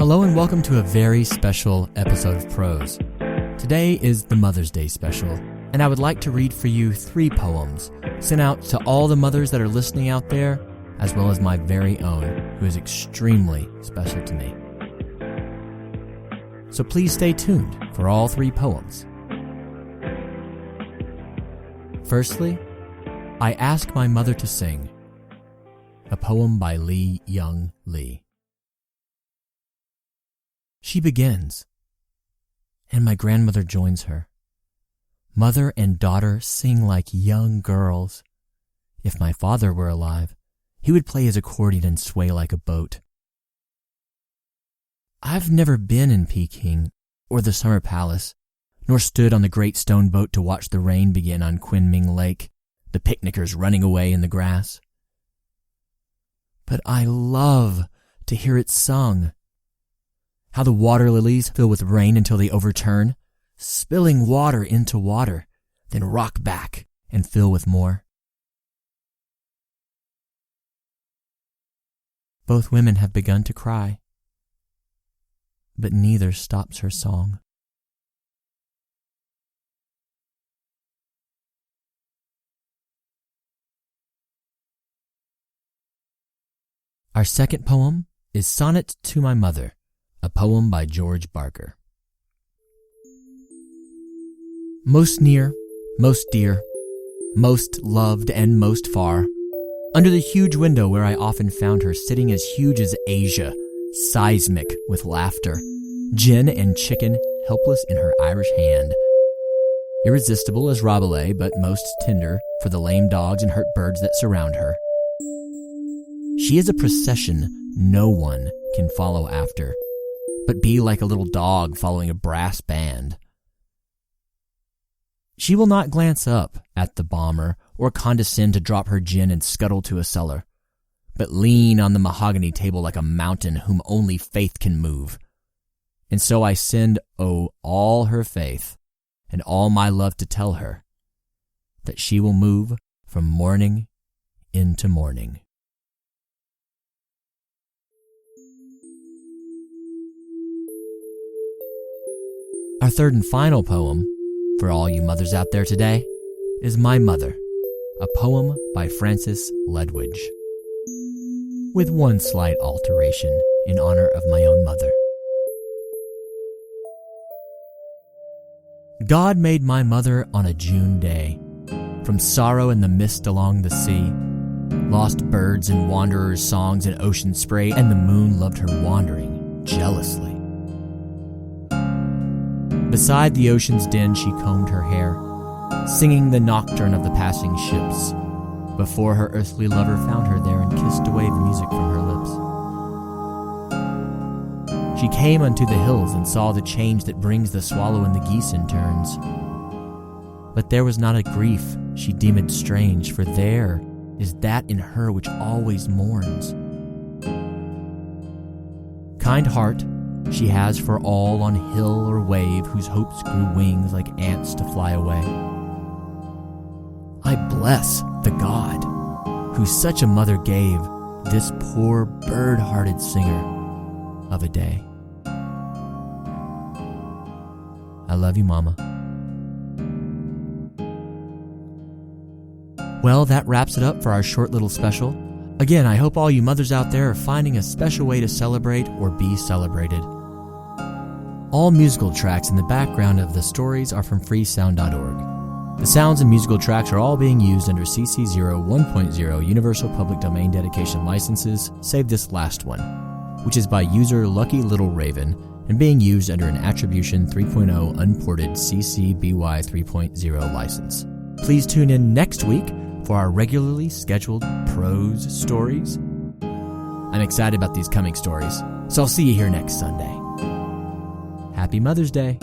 Hello and welcome to a very special episode of Prose. Today is the Mother's Day special, and I would like to read for you 3 poems sent out to all the mothers that are listening out there, as well as my very own, who is extremely special to me. So please stay tuned for all 3 poems. Firstly, I Ask My Mother to Sing, a poem by Lee Young Lee. She begins, and my grandmother joins her. Mother and daughter sing like young girls. If my father were alive, he would play his accordion and sway like a boat. I've never been in Peking or the Summer Palace, nor stood on the great stone boat to watch the rain begin on Kunming Lake, the picnickers running away in the grass. But I love to hear it sung. How the water lilies fill with rain until they overturn, spilling water into water, then rock back and fill with more. Both women have begun to cry, but neither stops her song. Our second poem is Sonnet to My Mother, a poem by George Barker. Most near, most dear, most loved and most far, under the huge window where I often found her sitting as huge as Asia, seismic with laughter, gin and chicken helpless in her Irish hand. Irresistible as Rabelais, but most tender for the lame dogs and hurt birds that surround her. She is a procession no one can follow after, but be like a little dog following a brass band. She will not glance up at the bomber or condescend to drop her gin and scuttle to a cellar, but lean on the mahogany table like a mountain whom only faith can move. And so I send, all her faith and all my love to tell her that she will move from morning into morning. Our third and final poem, for all you mothers out there today, is My Mother, a poem by Frances Ledwidge, with one slight alteration in honor of my own mother. God made my mother on a June day, from sorrow and the mist along the sea, lost birds and wanderers' songs and ocean spray, and the moon loved her wandering jealously. Beside the ocean's din she combed her hair, singing the nocturne of the passing ships, before her earthly lover found her there and kissed away the music from her lips. She came unto the hills and saw the change that brings the swallow and the geese in turns. But there was not a grief she deemed strange, for there is that in her which always mourns. Kind heart she has for all on hill or wave whose hopes grew wings like ants to fly away. I bless the God who such a mother gave this poor bird-hearted singer of a day. I love you, Mama. Well, that wraps it up for our short little special. Again, I hope all you mothers out there are finding a special way to celebrate or be celebrated. All musical tracks in the background of the stories are from freesound.org. The sounds and musical tracks are all being used under CC 0.1.0 Universal Public Domain Dedication licenses, save this last one, which is by user Lucky Little Raven and being used under an Attribution 3.0 unported CC BY 3.0 license. Please tune in next week for our regularly scheduled prose stories. I'm excited about these coming stories, so I'll see you here next Sunday. Happy Mother's Day!